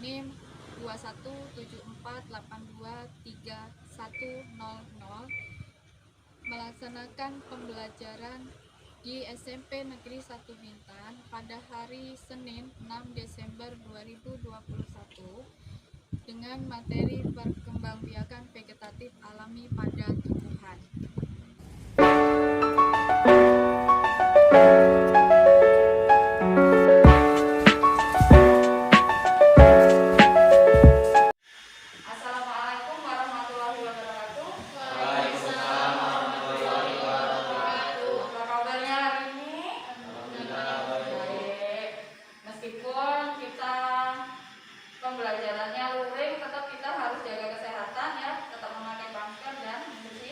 NIM 2174823100 melaksanakan pembelajaran di SMP Negeri 1 Bintan pada hari Senin 6 Desember 2021 dengan materi perkembangbiakan vegetatif alami pada tumbuhan. Assalamualaikum warahmatullahi wabarakatuh. Waalaikumsalam warahmatullahi wabarakatuh. Apa kabarnya hari ini? Alhamdulillah baik. Baik. Meskipun kita pembelajarannya luring, tetap kita harus jaga kesehatan ya, tetap memakai masker dan mencuci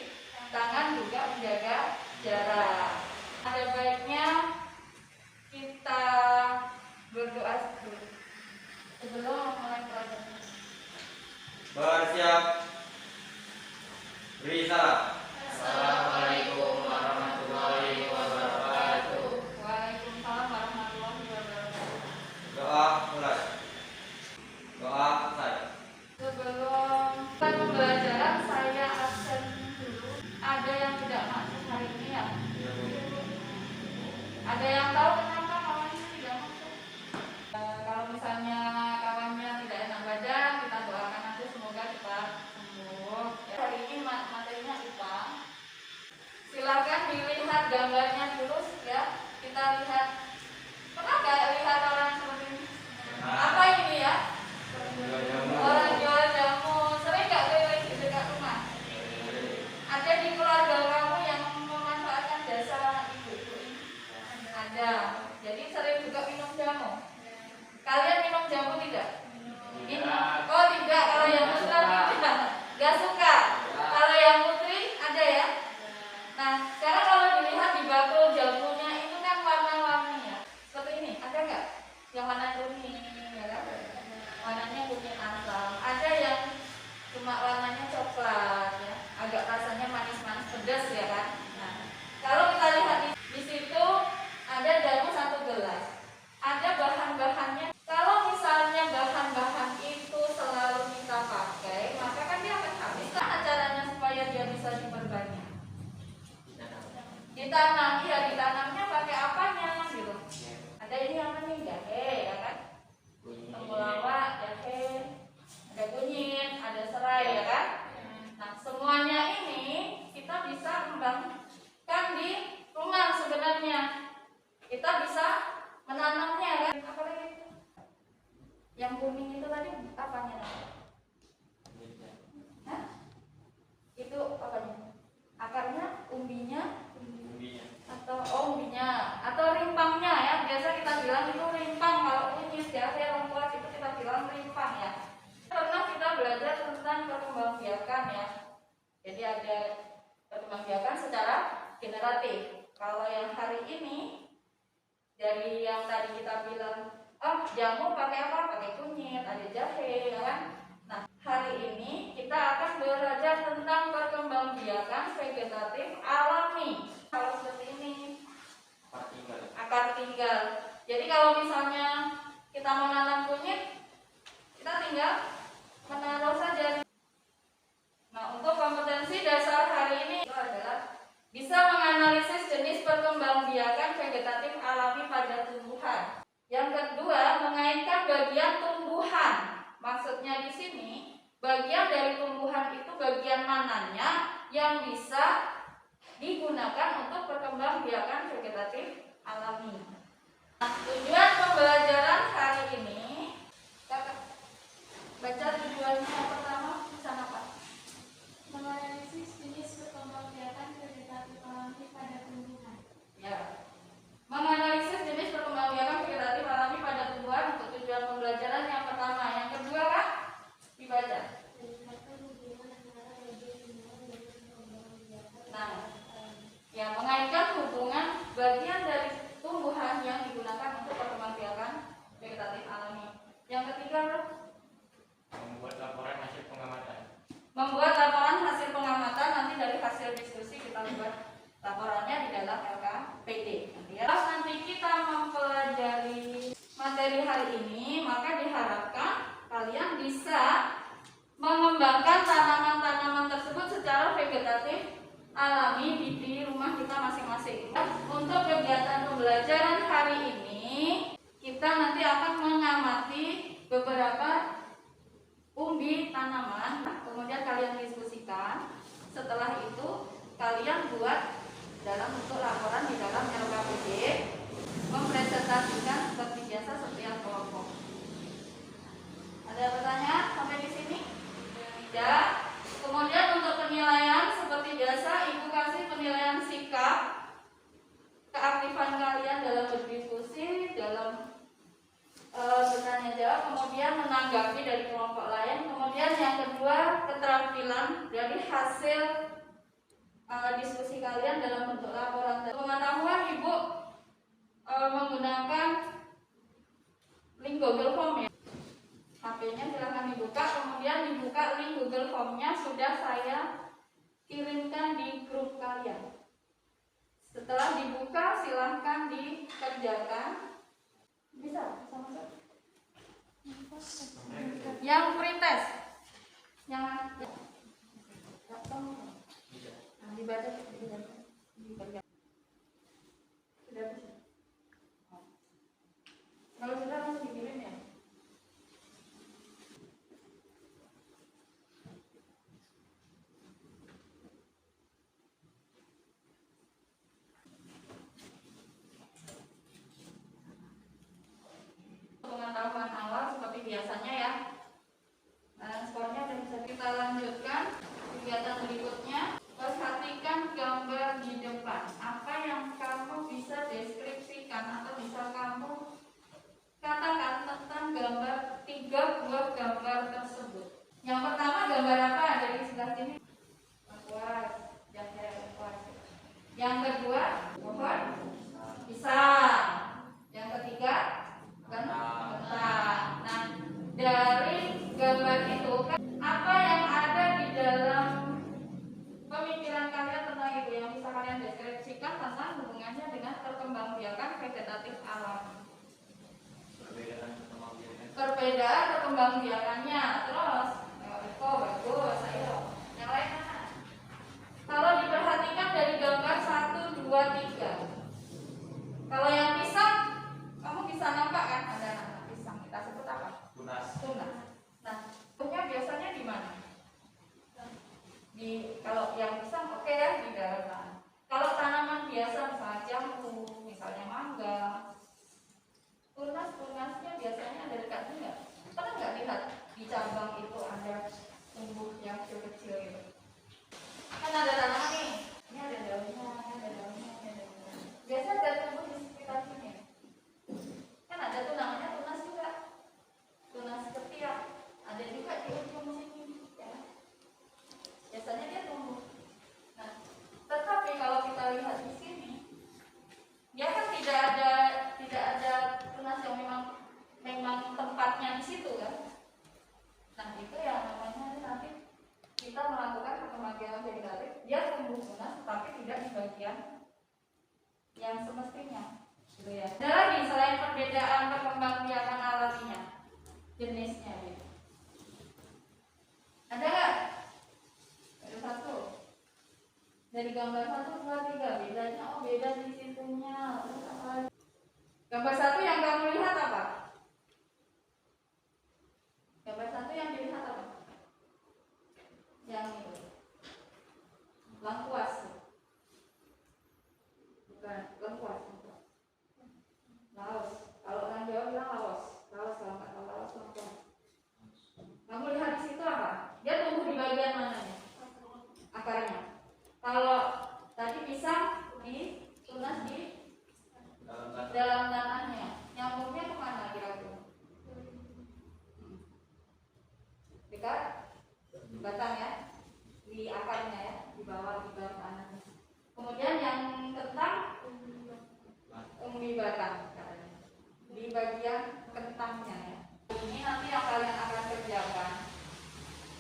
tangan, juga menjaga jarak. Ada baiknya kita berdoa dulu sebelum memulai pelajaran. Bersiap. Beri salam. Assalamualaikum warahmatullahi wabarakatuh. Waalaikumsalam warahmatullahi wabarakatuh. Doa mulai. Doa selesai. Sebelum pembelajaran saya absen dulu. Ada yang tidak masuk hari ini ya? Ada yang tahu kenapa kawannya tidak masuk? Kalau misalnya kawannya tidak enak badan, kita doakan aja semoga cepat sembuh. Ya, hari ini materinya IPA. Silakan dilihat gambarnya dulu ya. Kita lihat. Pernah nggak lihat orang seperti ini? Apa ini ya? Orang jual jamu. Sering nggak keliling di dekat rumah? Ada di keluarga kamu yang memanfaatkan jasa ibu-ibu ini? Ada. Jadi sering juga minum jamu. Kalian minum jamu tidak? Minum. Oh tidak. Kalau yang muslim tidak. Gak suka. Kalau yang putri ada ya. Nah sekarang kalau dilihat di bakul jamunya itu kan warna-warni ya. Seperti ini. Ada nggak? Yang warna kuning ya kan? Warnanya kuning asam. Ada yang cuma warnanya coklat ya. Agak rasanya manis-manis pedas ya kan. Nah kalau kita lihat di situ ada jamu 1 gelas. Ada bahan-bahannya. Kalau misalnya bahan-bahan itu selalu kita pakai, maka kan dia akan habis. Nah, caranya supaya dia bisa diperbanyak? Ditanam, ya ditanamnya pakai apanya gitu. Ada ini apa nih? Jahe ya kan? Temulawak, jahe, ada kunyit, ada serai ya kan? Nah, semuanya ini kita bisa kembangkan di rumah sebenarnya. Kita bisa menanamnya kan? Apa lagi? Yang kuning itu tadi apanya? Hah? Itu apanya? Akarnya, umbinya, atau umbinya, atau rimpangnya ya. Biasa kita bilang itu rimpang. Kalau kunyit, jahe, lengkuas itu kita bilang rimpang ya. Pernah kita belajar tentang perkembangbiakan ya. Jadi ada perkembangbiakan secara generatif. Kalau yang hari ini dari yang tadi kita bilang, oh jamu pakai apa? Pakai kunyit, ada jahe, ya kan? Nah hari ini kita akan belajar tentang perkembangbiakan vegetatif alami. Kalau seperti ini, akar tinggal. Jadi kalau misalnya kita mau nanam kunyit, kita tinggal menaruh saja. Nah untuk kompetensi dasar hari ini itu adalah bisa menganalisis jenis perkembangbiakan vegetatif alami pada tumbuhan. Yang kedua, mengaitkan bagian tumbuhan. Maksudnya di sini, bagian dari tumbuhan itu bagian mananya yang bisa digunakan untuk perkembangbiakan vegetatif alami. Nah, tujuan pembelajaran hari ini, kakak baca tujuannya yang pertama, bisa apa? Menganalisis jenis perkembangbiakan vegetatif alami pada tumbuhan. Ya. Menganalisis jenis perkembangbiakan vegetatif alami pada tumbuhan untuk tujuan pembelajaran yang pertama. Yang kedua kan dibaca. Nah, ya mengaitkan hubungan bagian dari tumbuhan yang digunakan untuk perkembangbiakan vegetatif alami. Yang ketiga Membuat laporan hasil pengamatan. membuat laporan hasil pengamatan. Nanti dari hasil diskusi kita buat laporannya di dalam LKPD. Nanti kita mempelajari materi hari ini, maka diharapkan kalian alami di rumah kita masing-masing. Untuk kegiatan pembelajaran hari ini, kita nanti akan mengamati beberapa umbi tanaman, kemudian kalian diskusikan. Setelah itu kalian buat dalam bentuk laporan di dalam RKPD, mempresentasikan seperti biasa setiap kelompok. Ada pertanyaan sampai di sini? Tidak. Kemudian untuk penilaian seperti biasa, Ibu kasih penilaian sikap, keaktifan kalian dalam berdiskusi, dalam bertanya jawab, kemudian menanggapi dari kelompok lain. Kemudian yang kedua, keterampilan dari hasil diskusi kalian dalam bentuk laporan. Pengetahuan Ibu menggunakan link Google Form ya. HP-nya silahkan dibuka, kemudian dibuka link Google Form-nya sudah saya kirimkan di grup kalian. Setelah dibuka silahkan dikerjakan. Bisa masuk. Yang pretest, yang dibaca dikerjakan. Sudah bisa. Kalau sudah langsung dikirim ya. Pengetahuan awal seperti biasanya ya. Skornya sudah bisa kita lanjutkan. Kegiatan berikutnya, perhatikan gambar di depan. Apa yang kamu bisa deskripsikan atau bisa kamu katakan tentang gambar 3 buah gambar tersebut. Yang pertama gambar apa? Dari sebelah sini. Lengkuas, lengkuas. Yang kedua, pohon pisang. Yang ketiga, kentang. Nah, dari gambar itu kan apa yang ada di dalam pemikiran kalian tentang itu yang bisa kalian deskripsikan tentang hubungannya dengan perkembangbiakan vegetatif alam. Perbedaan perkembangbiakannya, terus bagus, ayo. Yang lain mana? Kalau diperhatikan dari gambar 1, 2, 3. Kalau yang pisang, kamu bisa nampak kan ada nama pisang. Kita sebut apa? Tunas. Nah, punya biasanya di mana? Kalau yang pisang oke ya di dalam tanah. Kalau tanaman biasa misalnya jambu, misalnya mangga, tunasnya biasanya ada dekat enggak? Pernah nggak lihat di cabang itu ada tumbuh yang kecil-kecil gitu? Kan ada tanaman nih, ini ada daunnya, ada daunnya. Biasa ada tumbuh di sekitar sini. Kan ada tuh namanya tunas juga, tunas ketiak. Ada juga di ujung sini, ya. Biasanya dia tumbuh. Nah, tetapi kalau kita lihat di sini, dia kan tidak ada tunas yang memang tempatnya di situ kan. Nah, itu yang namanya nanti kita melakukan perkembangbiakan vegetatif, dia tumbuh tunas tapi tidak di bagian yang semestinya. Gitu ya. Ada lagi selain perbedaan perkembangbiakan alaminya, jenisnya gitu. Ada nggak? Ada satu. Dari gambar 1, 2, 3 bedanya, beda di situnya. Terus apa lagi? Gambar 1 yang kamu lihat apa? Gambar 1 yang dilihat apa? Yang itu. Lengkuas. Bukan, lengkuas. Laos. Kalau orang Jawa bilang laos. Laos kalau nggak tahu laos lengkuas. Kamu lihat di situ apa? Dia tumbuh di bagian mananya? Akarnya. Kalau tadi pisang di tunas di dalam tanahnya, nyambungnya kemana kira-kira? Dekat batang ya, di akarnya ya, di bawah tanahnya. Kemudian yang kentang umbi batang katanya, di bagian kentangnya ya. Ini nanti yang kalian akan kerjakan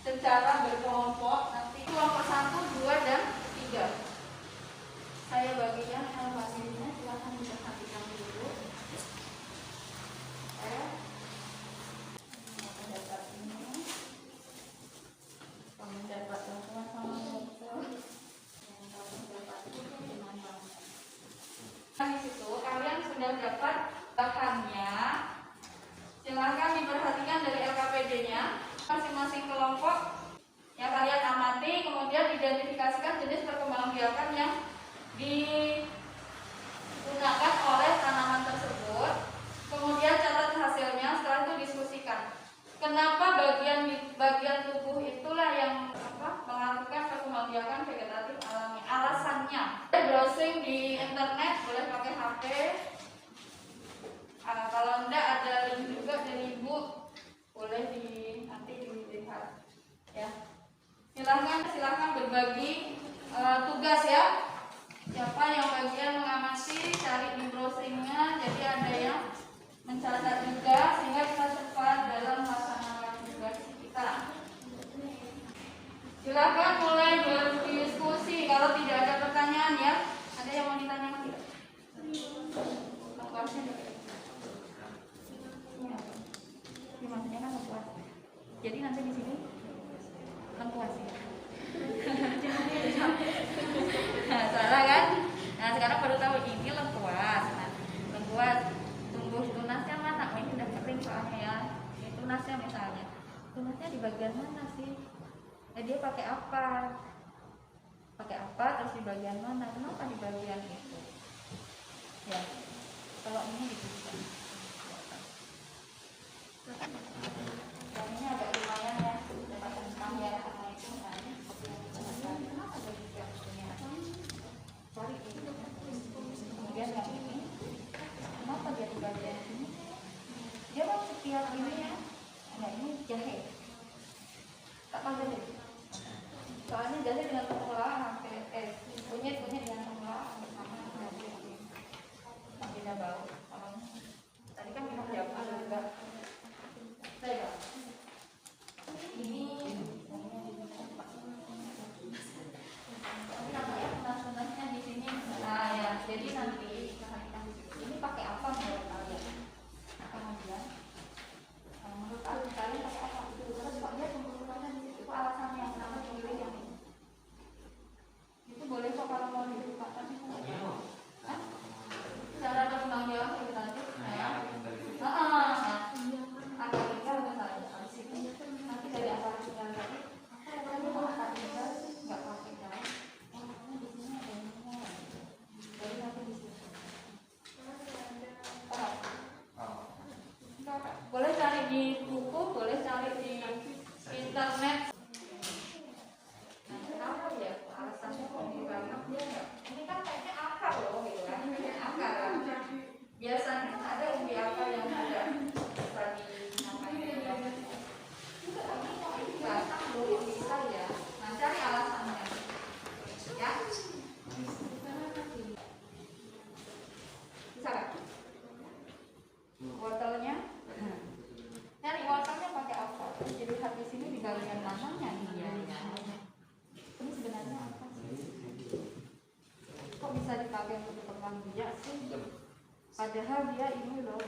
secara berkelompok. Nanti kelompok 1, 2, dan 3. Saya baginya hasilnya silahkan diperhatikan dulu. Saya mendapat ini, mendapat teman sama Jadi nanti di sini lengkuas ya. Nah, salah kan? Nah sekarang baru tahu ini lengkuas. Nah, lengkuas tumbuh tunasnya mana? Oh ini udah kering soalnya ya. Ini tunasnya misalnya. Tunasnya di bagian mana sih? Dia pakai apa? Pakai apa? Terus di bagian mana? Kenapa di bagian itu? Ya, kalau ini bisa. Dan ini agak lumayan ya, dapat tentang ya karena itu kenapa jadi punya cari ini. Kemudian yang ini, kenapa jadi bagian ini? Dia kan setiap ini ya, nah ini jahe. Tak tahu deh. Soalnya jahe dengan temulawak kunyit dengan temulawak sama tidak bau. Tadi kan minum jamu juga. Saya ini apa ya tunasnya di sini. Nah ya, jadi nanti ini pakai apa menurut kalian? Kemudian menurut kalian pakai apa? Terus kok dia pembunuhannya di situ? Alasannya yang kenapa pilih yang ini? Itu boleh kok kalau mau dibuka tapi cara berkembang biak kita lanjut ya. Akar tinggal misalnya nanti dari akar tinggal tadi kalau akar tinggal nggak pakai daun di sini ada ini jadi nanti di sini boleh cari di buku, boleh cari di internet. Nah, kenapa ya alasannya kok banget dia nggak? Ini kan kayaknya akar loh gitu kan, ini akar kan. Biasanya ada umbi akar yang ada tadi namanya ini batang loh bisa ya. Nah cari alasannya ya. Bisa kan? Wortelnya, cari wortelnya pakai apa? Jadi di sini di bagian mananya dia? Ini sebenarnya apa sih? Kok bisa dipakai untuk berkembang biak sih? Padahal dia ini loh.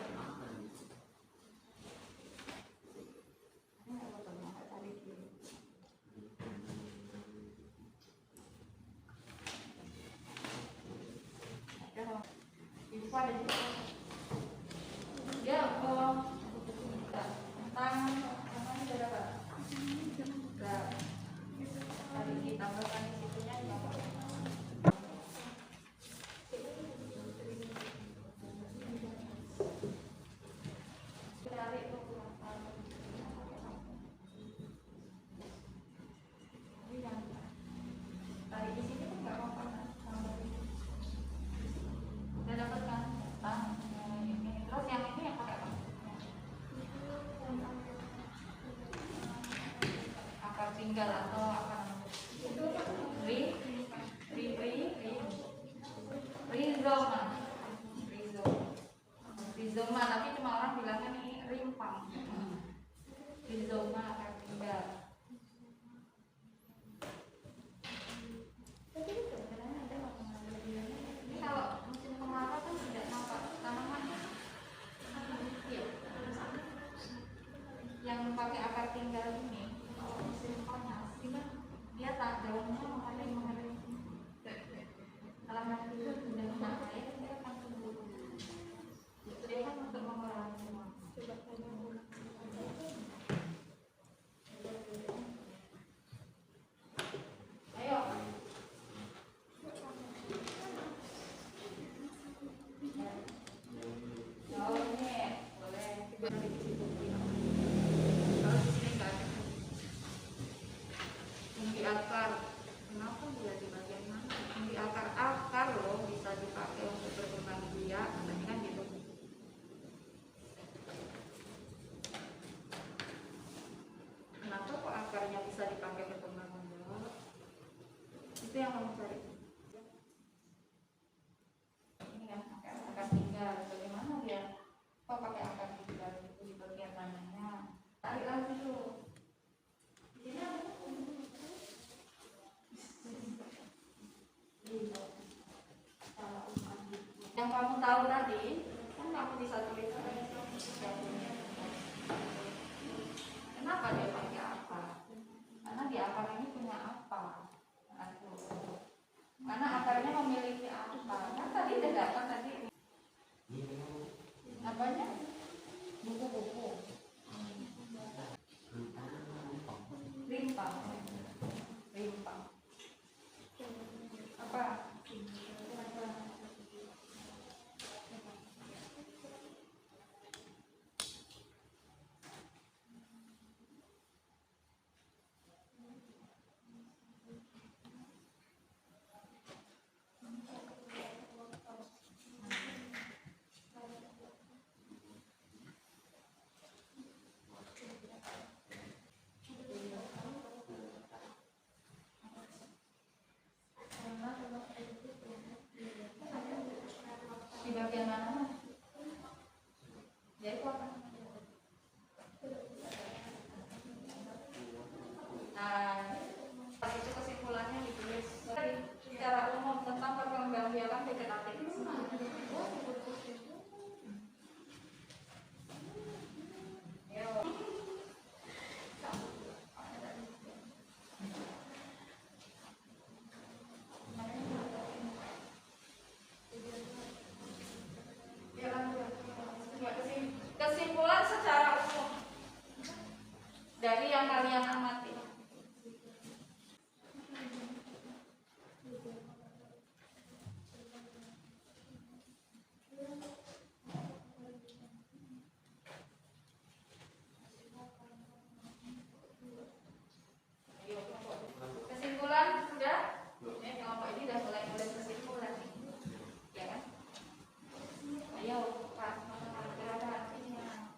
Info ada juga. Dia tentang namanya berapa? Enggak. Tadi ditambahkan di situnya berapa? Tinggal atau apa rizoma tapi cuma orang bilangnya nih rimpang rizoma akar tinggal. Ini kalau musim kemarau kan tidak nampak tanamannya yang pakai akar tinggal ini. Musim panas dia tak daunnya mengalir kalau nanti itu sudah kena air dia akan tumbuh dia kan untuk mengurangi semua. Ayo daunnya boleh akar, kenapa dia di bagian mana? Di akar loh bisa dipakai untuk berkembang biak, katanya kan gitu. Kenapa kok akarnya bisa dipakai berkembang biak? Itu yang mau cari. Ini kan akar tinggal, bagaimana dia? Kok pakai akar tinggal itu di bagian mananya? Tarik lagi tuh. Ini ada yang kamu tahu tadi kan kamu bisa tulis kenapa dia pakai memiliki apa? Kan tadi udah dapat tadi. Apanya? Buku-buku. Rimpang. Rimpang. Apa? Di bagian mana? Jadi apa? Nah, itu kesimpulannya ditulis secara umum tentang perkembangbiakan vegetatif. Kesimpulan secara umum dari yang kalian amati. Kesimpulan sudah? Ya, kelompok ini sudah mulai kesimpulan, ya kan? Ayo, Pak, berada artinya.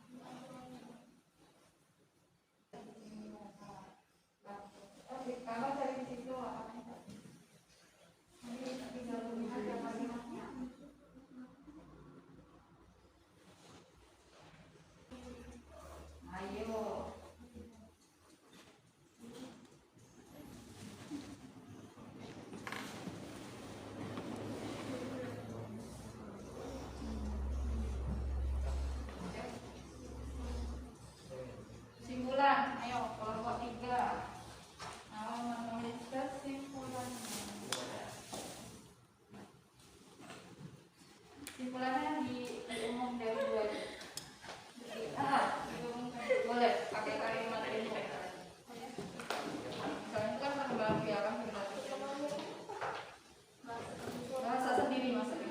Kalau dari situ apa? Ini tinggal melihat yang masing-masing. Ayo. Kesimpulan, ayo kelompok 3. Menulis kesimpulannya. Kesimpulannya di umum dari dua. Boleh pakai kalimat ini. Misalnya kan perkembangbiakan vegetatif. Bahasa sendiri maksudnya.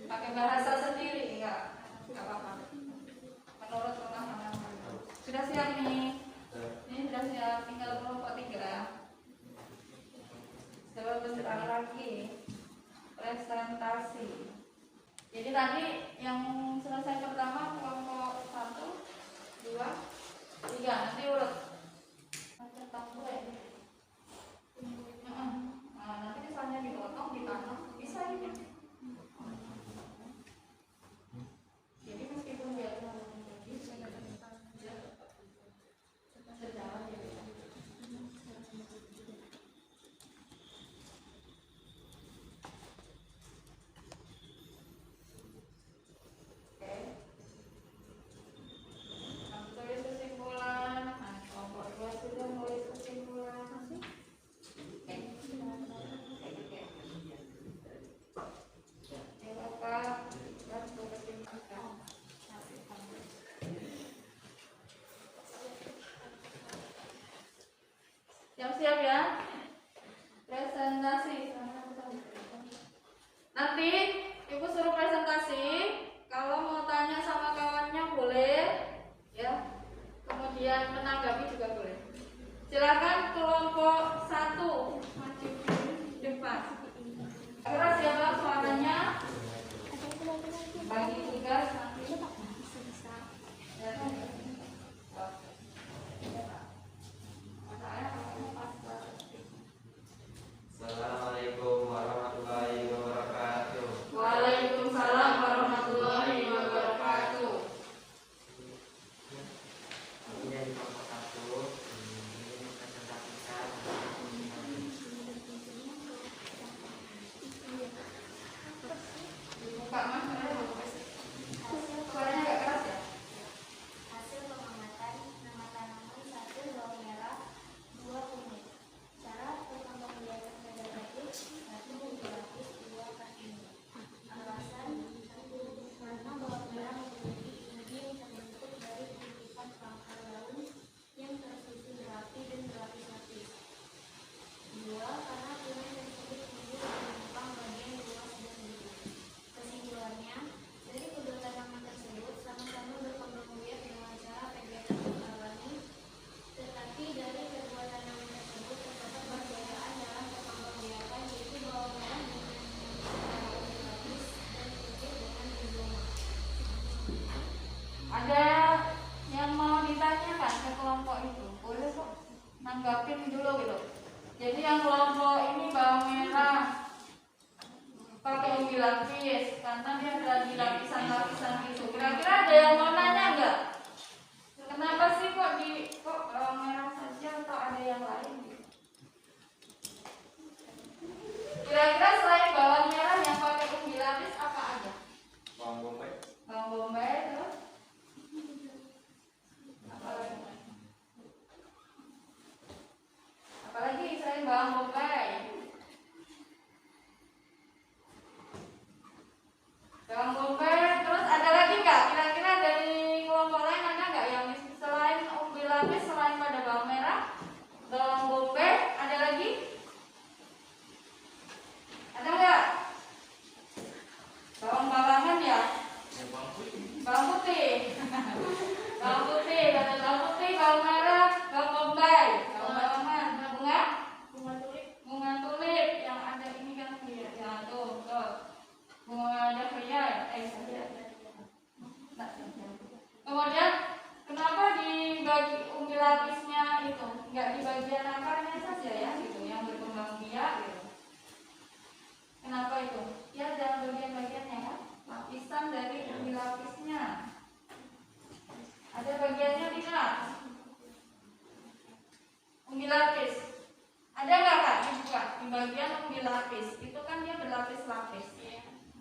Pakai bahasa sendiri enggak apa-apa. Menurut pemahaman. Sudah siap nih? Ini sudah siap, tinggal kelompok 3. Sebentar lagi presentasi. Jadi tadi yang selesai pertama kelompok 1, 2, 3. Nanti urut. Nah, nanti misalnya dipotong, ditanam, bisa ini. Jadi meskipun dia sejalan ya. Tulis kesimpulan. Nah, kelompok 2 sudah nulis kesimpulan. Siap-siap ya. Presentasi. Nanti Ibu suruh presentasi. Kalau mau tanya sama kawannya boleh, ya. Kemudian menanggapi juga boleh. Silakan kelompok 1 maju depan. Kira siapa suaranya? Bagi tugas nanti. Assalamualaikum warahmatullahi wabarakatuh. Waalaikumsalam warahmatullahi wabarakatuh. Ini dari kelompok 1. Ini presentasi Ada yang mau ditanyakan ke kelompok itu? Boleh kok nanggapin dulu gitu. Jadi yang kelompok ini bawang merah pakai umbi lapis karena dia ada di lapisan-lapisan itu. Kira-kira ada yang mau nanya nggak? Kenapa sih kok bawang merah saja atau ada yang lain? Kira-kira selain bawang merah yang pakai umbi lapis apa aja? Bawang bombay. Bawang bombay terus apalagi selain bawang bombay? Bawang bombay terus ada lagi nggak? Kira-kira dari kelompok lain ada nggak yang selain umbi lapis, selain pada bawang merah, bawang bombay, ada lagi? Ada nggak? Bawang-bawangan ya? Bawang putih. Bawang putih, bawang merah, bawang bombay, bawang-bawangan, bunga tulip yang ada ini kan ya tuh. Bunga ada pria, kemudian kenapa dibagi umbi lapisnya itu nggak di bagian akarnya saja ya gitu yang berkembang biak gitu. Kenapa itu? Ya ada bagian-bagiannya kan, lapisan dari umbi lapisnya. Ada bagiannya tidak? Umbi lapis. Ada nggak Kak? Dibuka di bagian umbi lapis. Itu kan dia berlapis-lapis.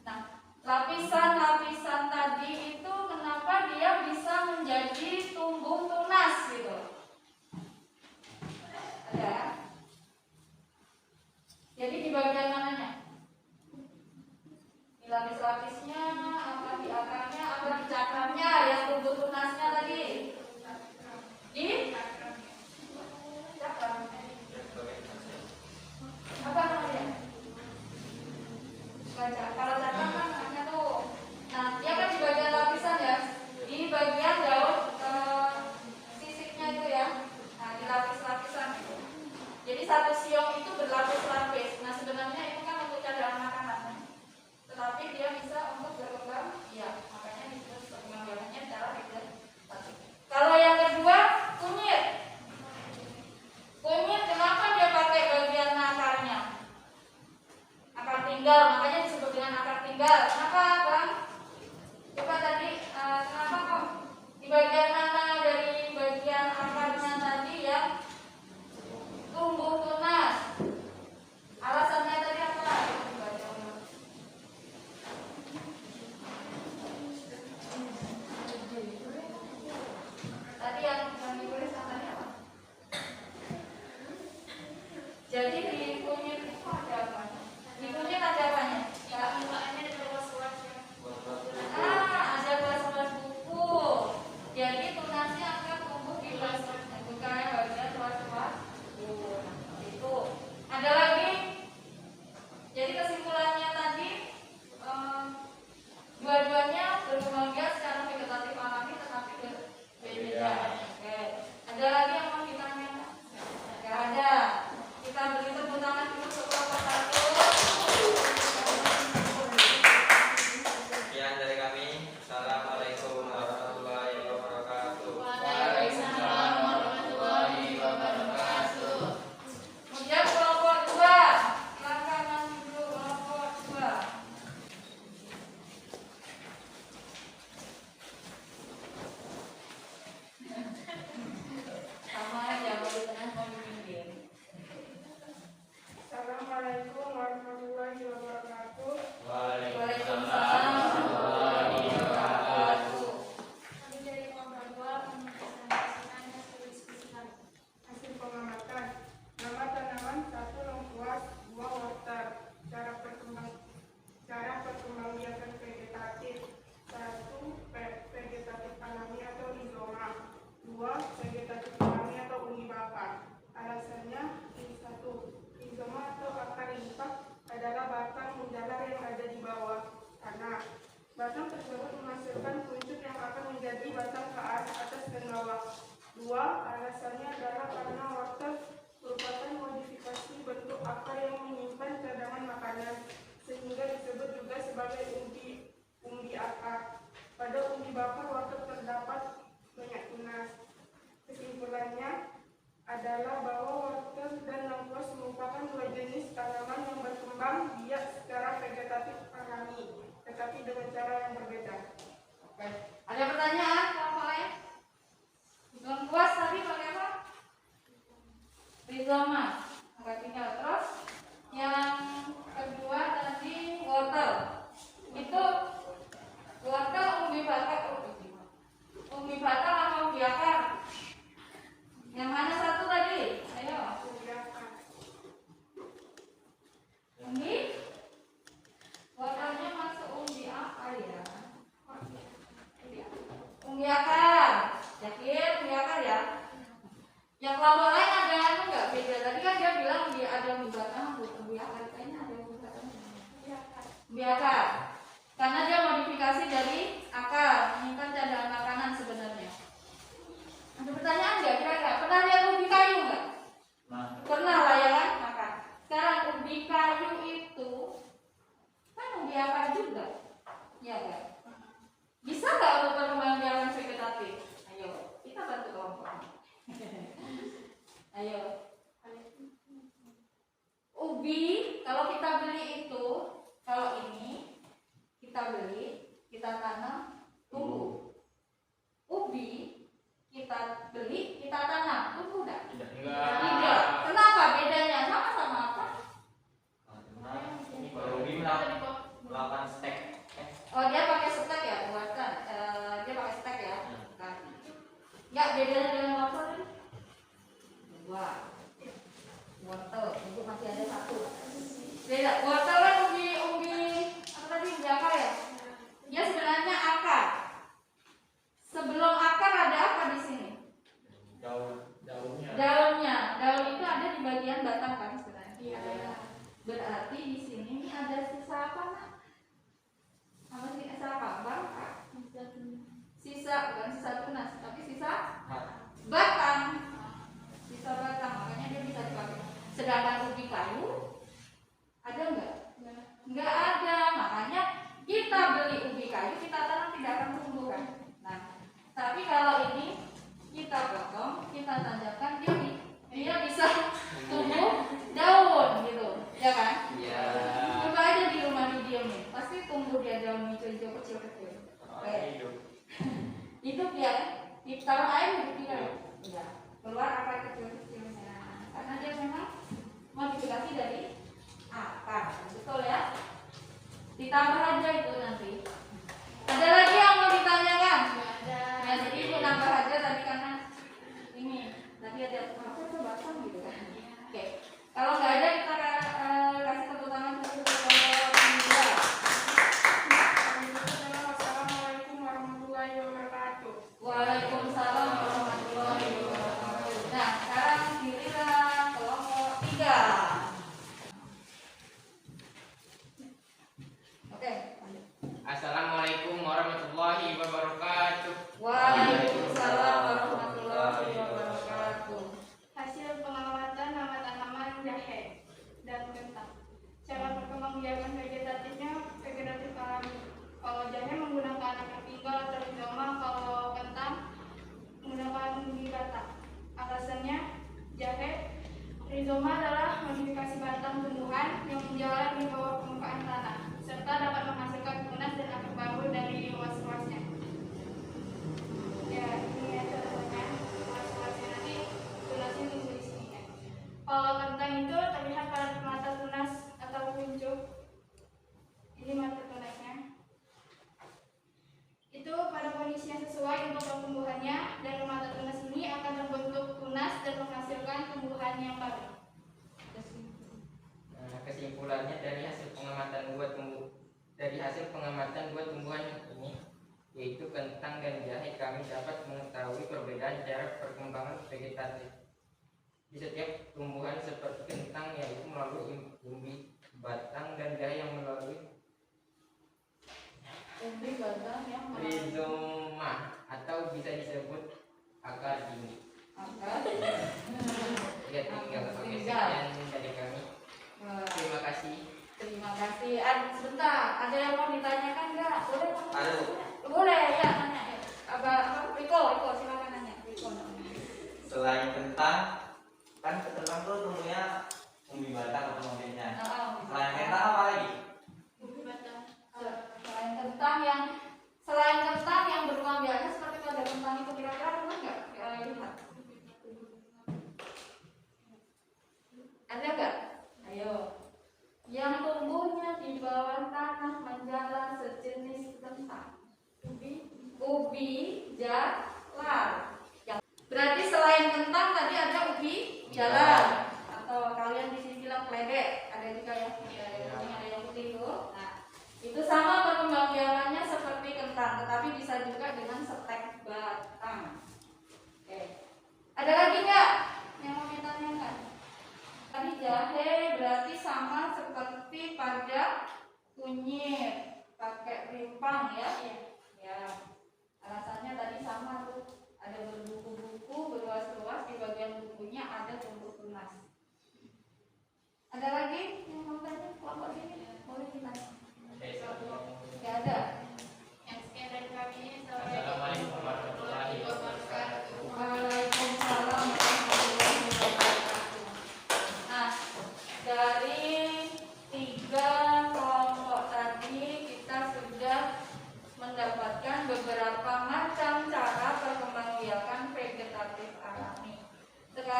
Nah, lapisan-lapisan tadi itu kenapa dia bisa menjadi tumbung tunas gitu? Ada ya? Jadi di bagian mananya? Di lapis-lapisnya, apa di akarnya, apa di cakramnya yang tumbung tunasnya tadi? Di cakram. Apa namanya? Baca. Kalau cakram kan namanya tuh. Nah, dia kan di bagian lapisan ya. Di bagian daun sisiknya itu ya. Nah, di lapis-lapisan itu. Jadi satu siung itu berlapis-lapis. Nah, sebenarnya itu kan untuk cadangan makanan. Tetapi dia bisa untuk berkembang. Ya, makanya disebut pengembangannya cara vegetasi. Kalau yang kedua, kunyit. Kunyit kenapa dia pakai bagian akarnya? Akar tinggal, makanya disebut dengan akar tinggal. Kenapa Bang? Coba tadi kenapa kok di bagian mana dari bagian akarnya tadi ya tumbuh tunas? Alasannya tadi apa? Tadi yang ditulis katanya apa? Jadi di kunyit itu ada apa? Di kunyit ada apanya? Ya, ada kelas-kelas buku. Jadi tunasnya akan tumbuh di kelas-kelas buku kayak bagian kelas-kelas buku. Itu. Ada lagi. Jadi kesimpulannya tadi dua-duanya berkembang biak secara vegetatif alami tetapi berbeda. Oke. Ada lagi yang mau ditanyakan? Enggak ada. Kita beri tepuk tangan dulu setelah persatu. Sekian dari kami. Assalamualaikum warahmatullahi wabarakatuh. Waalaikumsalam warahmatullahi wabarakatuh. Kemudian kelompok 2. Silakan nanti dulu kelompok 2. Sama aja mau di tengah mau di pinggir. Assalamualaikum warahmatullahi wabarakatuh. Waalaikumsalam warahmatullahi wabarakatuh. Kami dari kelompok 2 mempresentasikan hasil diskusi kami. Hasil pengamatan. Nama tanaman 1 lengkuas, 2 wortel. Cara perkembangbiakan vegetatif. 1. Vegetatif alami atau rizoma. 2. Vegetatif alami atau uni bakar. Alasannya ini 1. Rizoma atau akar limpak adalah batang menjalar yang ada di bawah tanah. Batang tersebut menghasilkan kuncup yang akan menjadi batang ke atas dan bawah. 2. Alasannya adalah karena wortel merupakan modifikasi bentuk akar yang menyimpan cadangan makanan, sehingga disebut juga sebagai umbi akar. Pada umbi bakar wortel terdapat umbi akar. Yakin umbi akar ya? Yang kelompok lain ada anu nggak beda? Tadi kan dia bilang dia ada umbi batang, umbi akar kayaknya ada umbi batang. Umbi akar. Karena dia modifikasi dari akar, menginginkan cadangan makanan sebenarnya. Ada pertanyaan nggak kira-kira? Pernah lihat ubi kayu nggak? Pernah lah ya kan? Maka sekarang ubi kayu itu kan ubi akar juga, ya kan? Bisa nggak untuk perkembangan biakan vegetatif? Ayo, kita bantu kelompok. Ayo. Ubi kalau kita beli itu, kalau ini kita beli, kita tanam, tumbuh. Ubi kita beli, kita tanam, tumbuh enggak? Tidak. Kenapa bedanya? Sama-sama apa? Ini kalau ubi melakukan stek. Oh, dia pakai stek ya, buatan. Dia pakai stek ya. Kan. Enggak bedanya dengan wortel ini? Dua. Wortel, itu masih ada satu. Beda. Wortel kan umbi apa tadi? Umbi akar ya? Dia sebenarnya akar. Sebelum akar ada apa di sini? Daunnya. Daun itu ada di bagian batang kan sebenarnya. Iya. Berarti di sini ini ada sisa apa? Apa sih? Sisa apa? Bang? Sisa bukan sisa tunas, tapi sisa batang. Sisa batang, makanya dia bisa dipakai. Sedangkan ubi kayu ada enggak? Enggak ada, makanya kita beli ubi kayu, kita tanam tidak akan tumbuh kan. Nah, tapi kalau ini kita potong, kita tanjakan, dia bisa tumbuh daun gitu, ya kan? Iya. Coba aja di rumah medium nih, pasti tumbuh dia daun hijau-hijau kecil-kecil. Oke. Itu biar ditaruh air gitu kan? Iya. Keluar akar kecil-kecilnya, karena dia memang modifikasi dari akar, betul ya? Ditambah aja itu nanti. Ada lagi yang mau ditanyakan? Ya, jadi ibu nambah aja tadi karena ini tadi ada apa tuh batang gitu kan? Oke. Kalau nggak ada kita kasih tepuk tangan dulu untuk kedua. Assalamualaikum warahmatullahi wabarakatuh. Waalaikumsalam warahmatullahi wabarakatuh. Nah, sekarang giliran kelompok 3. Oke, lanjut. Assalamualaikum warahmatullahi wabarakatuh. Waalaikumsalam warahmatullahi wabarakatuh. Hasil pengamatan nama tanaman jahe dan kentang. Cara perkembangbiakan vegetatifnya vegetatif alami. Kalau jahe menggunakan akar tinggal atau rizoma, kalau kentang menggunakan umbi batang. Alasannya jahe rizoma adalah modifikasi batang tumbuhan yang menjalar di bawah permukaan tanah serta dapat menghasilkan tunas dan akar baru dari luas-luasnya. Ya, ini ya contohnya luas-luasnya nanti tunasnya tumbuh di sini kan. Kalau kentang itu terlihat pada mata tunas atau kuncup. Ini mata tunasnya. Itu pada kondisi yang sesuai untuk pertumbuhannya dan mata tunas ini akan terbentuk tunas dan menghasilkan tumbuhan yang baru. Kesimpulannya dari hasil pengamatan dua tumbuhan ini, yaitu kentang dan jahe, kami dapat mengetahui perbedaan cara perkembangan vegetatif di setiap tumbuhan seperti kentang yaitu melalui umbi batang dan jahe yang melalui Umbi batang yang rizoma atau bisa disebut akar tinggi. akar. Ya, tinggal pakai sekian dari kami. Terima kasih. Terima kasih. Sebentar, ada yang mau ditanyakan nggak? Boleh? Ada. Boleh ya, tanya. Apa? Riko, silakan nanya. Riko. Selain kentang, kan kentang tuh tumbuhnya umbi batang atau umbinya. Selain kentang apa lagi? Umbi batang. Selain kentang yang beruang biasa seperti pada kentang itu kira-kira pernah nggak lihat? Ada nggak? Ayo. Yang tumbuhnya di bawah tanah menjalar sejenis kentang. Ubi jalar. Berarti selain kentang tadi ada ubi jalar atau kalian di sini bilang kledek. Ada juga ya. Ada yang putih itu. Nah, itu sama perkembangbiakannya seperti kentang, tetapi bisa juga dengan stek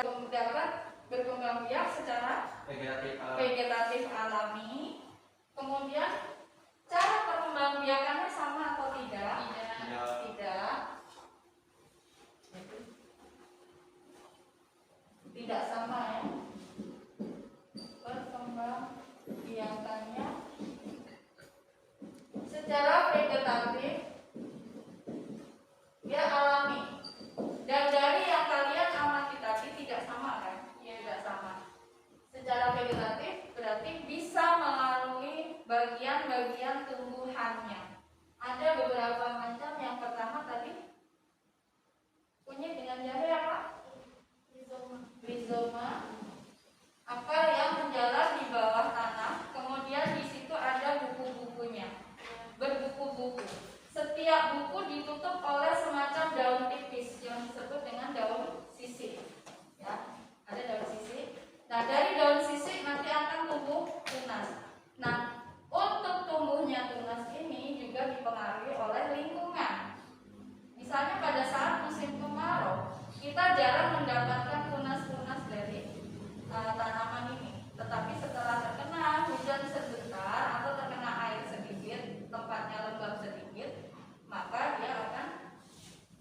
dapat berkembang biak secara vegetatif alami. Kemudian cara perkembangbiakannya sama atau tidak? Tidak. Tidak sama ya. Perkembangbiakannya secara vegetatif dia alami. Dan dari yang kalian amati tadi tidak sama kan? Tidak sama. Secara vegetatif berarti bisa melalui bagian-bagian tumbuhannya. Ada beberapa macam. Yang pertama tadi kunyit dengan jahe apa? Rizoma. Akar yang menjalar di bawah tanah. Kemudian di situ ada buku-bukunya, berbuku-buku. Setiap buku ditutup oleh semacam daun tipis yang disebut dengan daun sisik. Ya, ada daun sisik. Nah, dari daun sisik nanti akan tumbuh tunas. Nah, untuk tumbuhnya tunas ini juga dipengaruhi oleh lingkungan. Misalnya pada saat musim kemarau, kita jarang mendapatkan tunas-tunas dari tanaman ini. Tetapi setelah terkena hujan sebentar atau terkena air sedikit, tempatnya lembab sedikit, maka dia akan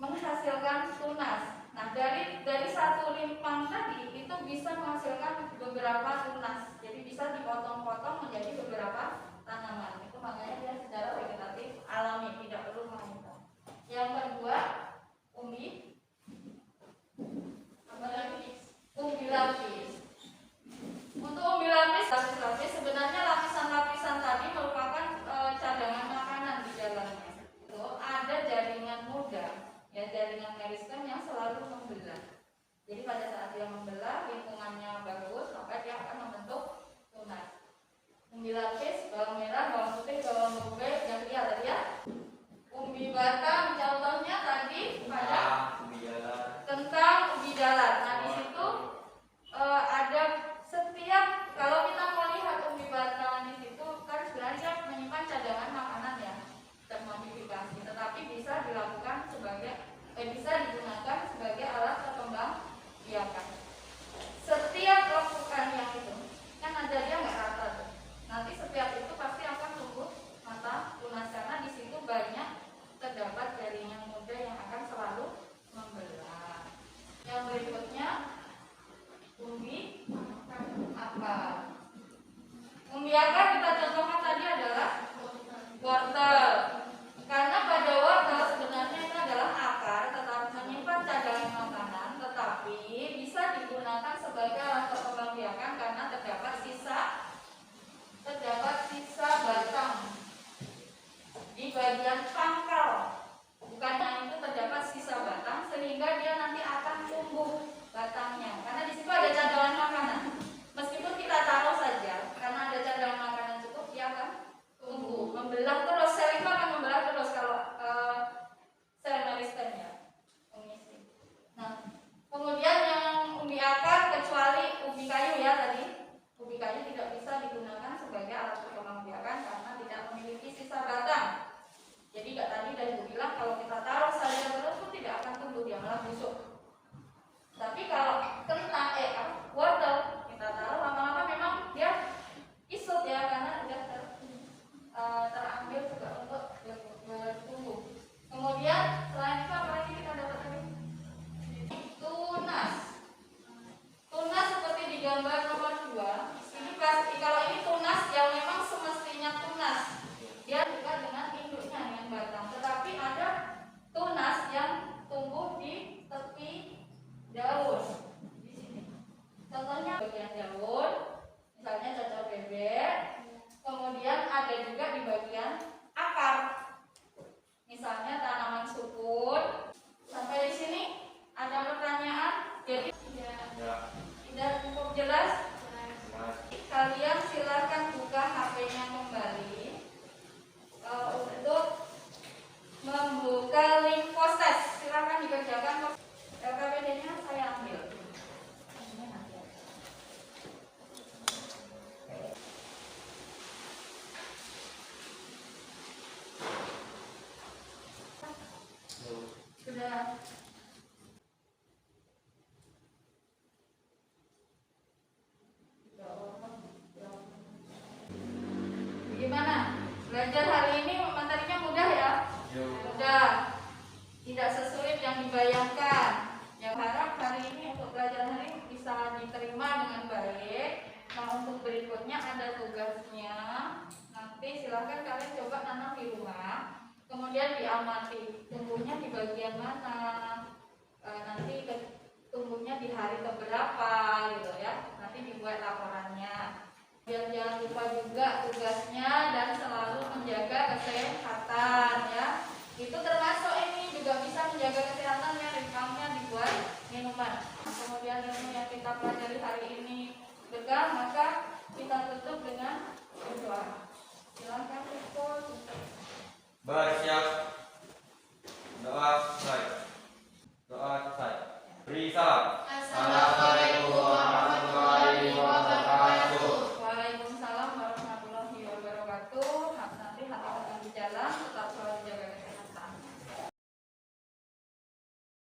menghasilkan tunas. Nah, dari satu limpang tadi itu bisa menghasilkan beberapa tunas. Jadi bisa dipotong-potong menjadi beberapa tanaman. Itu makanya dia secara vegetatif alami, tidak perlu mengikat. Yang kedua, umbi. Apa lagi? Umbi lapis. Untuk umbi lapis sebenarnya lapisan-lapisan tadi merupakan cadangan makanan di dalamnya. Itu ada jaringan muda, ya jaringan meristem yang selalu membelah. Jadi pada saat dia membelah, lingkungannya bagus, maka dia akan membentuk tunas. Umbi lapis, bawang merah, bawang putih, bawang bombay, yang dia tadi ya. Umbi batang, contohnya tadi pada tentang ubi jalar. Nah, di situ ada setiap, kalau kita melihat umbi batang di situ kan sebenarnya menyimpan cadangan makanan ya, termodifikasi, tetapi bisa dilakukan bisa digunakan sebagai alat perkembang biakan. Setiap lekukan yang itu kan ada dia nggak rata tuh. Nanti setiap itu pasti akan tumbuh mata tunas karena di situ banyak terdapat yang dibayangkan. Yang harap hari ini untuk pelajaran hari ini bisa diterima dengan baik. Nah, untuk berikutnya ada tugasnya. Nanti silahkan kalian coba tanam di rumah. Kemudian diamati tumbuhnya di bagian mana. Nanti tumbuhnya di hari keberapa gitu ya. Nanti dibuat laporannya. Biar jangan lupa juga tugasnya dan selalu menjaga kesehatan ya. Itu termasuk ini juga bisa menjaga kesehatan ya, rimpangnya dibuat minuman. Kemudian ilmu yang kita pelajari hari ini betul, maka kita tutup dengan berdoa. Silakan tutup. Bersiap doa.